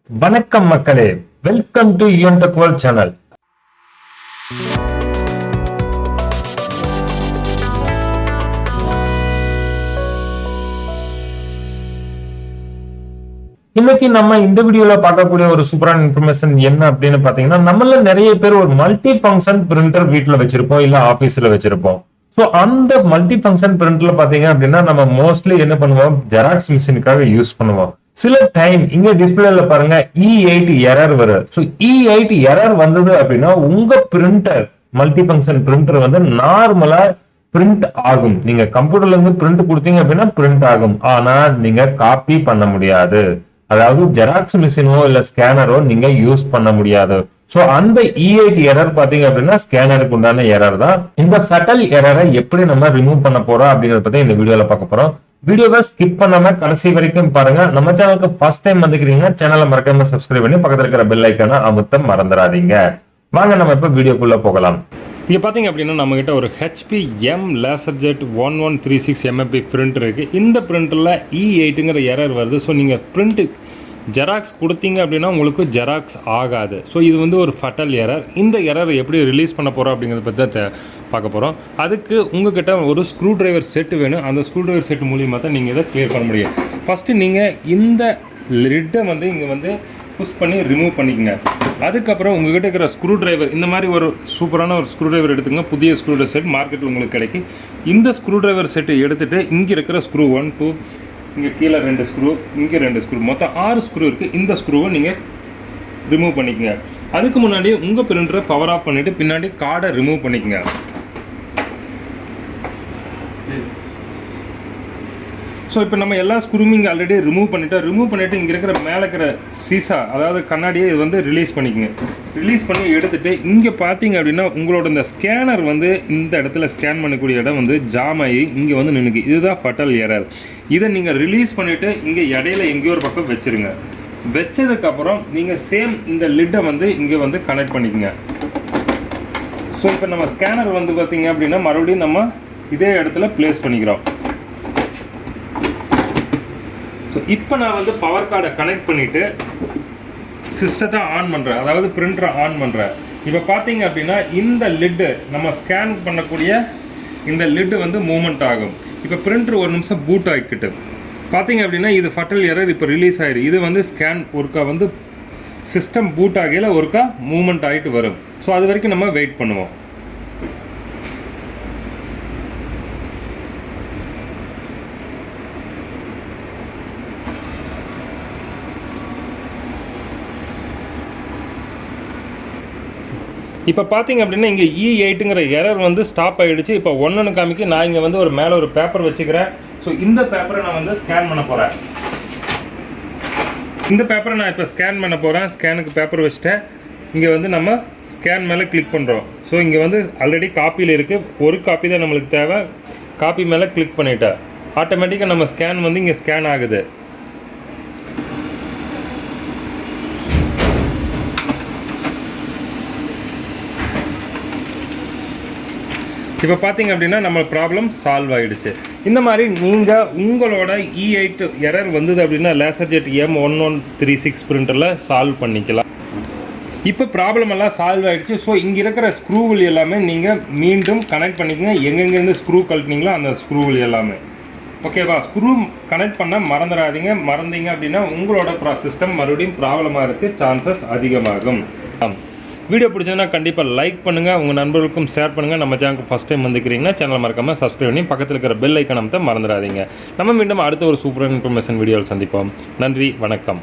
வணக்கம் மக்களே, welcome to யூன்டெக் channel. இன்னைக்கு நம்ம இந்த வீடியோல பார்க்கக்கூடிய ஒரு சூப்பரான இன்ஃபர்மேஷன் என்ன அப்படின்னு பாத்தீங்கன்னா, நம்மள நிறைய பேர் ஒரு மல்டி ஃபங்க்ஷன் பிரிண்டர் வீட்டுல வச்சிருப்போம், இல்ல ஆபீஸ்ல வச்சிருப்போம். சோ அந்த மல்டி ஃபங்க்ஷன் பிரிண்டர்ல பாத்தீங்க அப்படின்னா நம்ம மோஸ்ட்லி என்ன பண்ணுவோம், ஜெராக்ஸ் மிஷினுக்காக யூஸ் பண்ணுவோம். சில டைம் இங்க டிஸ்பிளேல பாருங்க E8 எரர் வரும். சோ E8 எரர் வந்தது அப்படின்னா உங்க பிரிண்டர் மல்டி ஃபங்க்ஷன் பிரிண்டர் வந்து நார்மலா பிரிண்ட் ஆகும். நீங்க கம்ப்யூட்டர்ல இருந்து பிரிண்ட் கொடுத்தீங்க அப்படின்னா பிரிண்ட் ஆகும். ஆனா நீங்க காப்பி பண்ண முடியாது. அதாவது ஜெராக்ஸ் மிஷினோ இல்ல ஸ்கேனரோ நீங்க யூஸ் பண்ண முடியாது. சோ அந்த E8 எரர் பாத்தீங்க அப்படின்னா ஸ்கேனருக்கு உண்டான எரர் தான். இந்த ஃபேட்டல் எரரை எப்படி நம்ம ரிமூவ் பண்ண போறோம் அப்படிங்கறத பத்தி இந்த வீடியோல பார்க்க போறோம். வீடியோவை ஸ்கிப் பண்ணாம கடைசி வரைக்கும் பாருங்க. நம்ம சேனலுக்கு ஃபர்ஸ்ட் டைம் வந்துக்கிறீங்கன்னா சேனலை மறக்காம சப்ஸ்கிரைப் பண்ணி பக்கத்துல இருக்கிற பெல் ஐக்கானை அமுத்த மறந்துடாதீங்க. வாங்க நம்ம இப்ப வீடியோக்குள்ள போகலாம். இங்கே பார்த்தீங்க அப்படின்னா நம்மகிட்ட ஒரு HP Laserjet M1136 MFP printer இருக்குது. இந்த பிரிண்டரில் E8ங்கிற எரர் வருது. ஸோ நீங்கள் பிரிண்ட்டு ஜெராக்ஸ் கொடுத்தீங்க அப்படின்னா உங்களுக்கு ஜெராக்ஸ் ஆகாது. ஸோ இது வந்து ஒரு ஃபட்டல் எரர். இந்த எரர் எப்படி ரிலீஸ் பண்ண போகிறோம் அப்படிங்கிறத பற்றி தான் பார்க்க போகிறோம். அதுக்கு உங்கள்கிட்ட ஒரு ஸ்க்ரூ டிரைவர் செட்டு வேணும். அந்த ஸ்க்ரூ டிரைவர் செட் மூலியமாக தான் நீங்கள் இதை கிளியர் பண்ண முடியும். ஃபஸ்ட்டு நீங்கள் இந்த லிட்டை வந்து இங்கே வந்து புஷ் பண்ணி ரிமூவ் பண்ணிக்கங்க. அதுக்கப்புறம் உங்கள்கிட்ட இருக்கிற ஸ்க்ரூ டிரைவர், இந்த மாதிரி ஒரு சூப்பரான ஒரு ஸ்க்ரூ டிரைவர் எடுத்துங்க. புதிய ஸ்க்ரூ டிரைவர் செட் மார்க்கெட்டில் உங்களுக்கு கிடைக்கும். இந்த ஸ்க்ரூ டிரைவர் செட்டை எடுத்துகிட்டு இங்கே இருக்கிற ஸ்க்ரூ 1, 2, இங்கே கீழே 2 ஸ்க்ரூ, இங்கே 2 ஸ்க்ரூ, மொத்தம் 6 ஸ்க்ரூ இருக்குது. இந்த ஸ்க்ரூவை நீங்கள் ரிமூவ் பண்ணிக்கங்க. அதுக்கு முன்னாடி உங்கள் பிரிண்டரை பவர் ஆஃப் பண்ணிவிட்டு பின்னாடி கார்டை ரிமூவ் பண்ணிக்கங்க. ஸோ இப்போ நம்ம எல்லா ஸ்க்ரூவும் இங்கே ஆல்ரெடி ரிமூவ் பண்ணிவிட்டு இங்கே இருக்கிற மேலே இருக்கிற சீசா, அதாவது கண்ணாடியை இது வந்து ரிலீஸ் பண்ணிக்கோங்க. ரிலீஸ் பண்ணி எடுத்துகிட்டு இங்கே பார்த்தீங்க அப்படின்னா உங்களோட இந்த ஸ்கேனர் வந்து இந்த இடத்துல ஸ்கேன் பண்ணக்கூடிய இடம் வந்து ஜாம் ஆகி இங்கே வந்து நின்றுக்கு. இதுதான் ஃபட்டல் எரர். இதை நீங்கள் ரிலீஸ் பண்ணிவிட்டு இங்கே இடையில எங்கேயோ ஒரு பக்கம் வச்சுருங்க. வச்சதுக்கப்புறம் நீங்கள் சேம் இந்த லிட்டை வந்து இங்கே வந்து கனெக்ட் பண்ணிக்கோங்க. ஸோ இப்போ நம்ம ஸ்கேனர் வந்து பார்த்தீங்க அப்படின்னா மறுபடியும் நம்ம இதே இடத்துல ப்ளேஸ் பண்ணிக்கிறோம். ஸோ இப்போ நான் வந்து பவர் கார்டை கனெக்ட் பண்ணிவிட்டு சிஸ்டத்தை ஆன் பண்ணுறேன், அதாவது பிரிண்டரை ஆன் பண்ணுறேன். இப்போ பார்த்தீங்க அப்படின்னா இந்த லிட்டு நம்ம ஸ்கேன் பண்ணக்கூடிய இந்த லிட்டு வந்து மூவ்மெண்ட் ஆகும். இப்போ பிரிண்டர் ஒரு நிமிஷம் பூட் ஆகிக்கிட்டு பார்த்தீங்க அப்படின்னா இது ஃபட்டல் எரர் இப்போ ரிலீஸ் ஆகிடும். இது வந்து ஸ்கேன் ஒருக்கா வந்து சிஸ்டம் பூட் ஆகையில் ஒருக்கா மூவ்மெண்ட் ஆகிட்டு வரும். ஸோ அது வரைக்கும் நம்ம வெயிட் பண்ணுவோம். இப்போ பார்த்தீங்க அப்படின்னா இங்கே E8ங்கிற எரர் வந்து ஸ்டாப் ஆகிடுச்சு. இப்போ 1ன்னு காமிக்கு. நான் இங்கே வந்து ஒரு மேலே ஒரு பேப்பர் வச்சுக்கிறேன். ஸோ இந்த பேப்பரை நான் வந்து ஸ்கேன் பண்ண போகிறேன். இந்த பேப்பரை நான் இப்போ ஸ்கேன் பண்ண போகிறேன். ஸ்கேனுக்கு பேப்பர் வச்சுட்டேன். இங்கே வந்து நம்ம ஸ்கேன் மேலே கிளிக் பண்ணுறோம். ஸோ இங்கே வந்து ஆல்ரெடி காப்பியில் இருக்குது. ஒரு காப்பி தான் நம்மளுக்கு தேவை. காப்பி மேலே கிளிக் பண்ணிவிட்டேன். ஆட்டோமேட்டிக்காக நம்ம ஸ்கேன் வந்து இங்கே ஸ்கேன் ஆகுது. இப்போ பார்த்தீங்க அப்படின்னா நம்ம ப்ராப்ளம் சால்வ் ஆகிடுச்சு. இந்த மாதிரி நீங்கள் உங்களோட E8 எரர் வந்தது அப்படின்னா Laserjet M1136 பிரிண்டரில் சால்வ் பண்ணிக்கலாம். இப்போ ப்ராப்ளம் எல்லாம் சால்வ் ஆகிடுச்சு. ஸோ இங்கே இருக்கிற ஸ்க்ரூவில் எல்லாமே நீங்கள் மீண்டும் கனெக்ட் பண்ணிக்கங்க. எங்கெங்கேருந்து ஸ்க்ரூ கழட்டினீங்களோ அந்த ஸ்க்ரூவில் எல்லாமே ஓகேவா. ஸ்க்ரூ கனெக்ட் பண்ண மறந்தீங்க அப்படின்னா உங்களோட சிஸ்டம் மறுபடியும் ப்ராப்ளமாக இருக்குது, சான்சஸ் அதிகமாகும். வீடியோ பிடிச்சதுன்னா கண்டிப்பாக லைக் பண்ணுங்கள், உங்கள் நண்பர்களுக்கும் ஷேர் பண்ணுங்கள். நம்ம சேனலுக்கு ஃபஸ்ட் டைம் வந்துக்கிறீங்கன்னா சேனல் மறக்காமல் சப்ஸ்கிரைப் பண்ணி பக்கத்தில் இருக்கிற பெல் ஐக்கானை மறந்துடாதீங்க. நம்ம மீண்டும் அடுத்த ஒரு சூப்பரான இன்ஃபர்மேஷன் வீடியோவில் சந்திப்போம். நன்றி, வணக்கம்.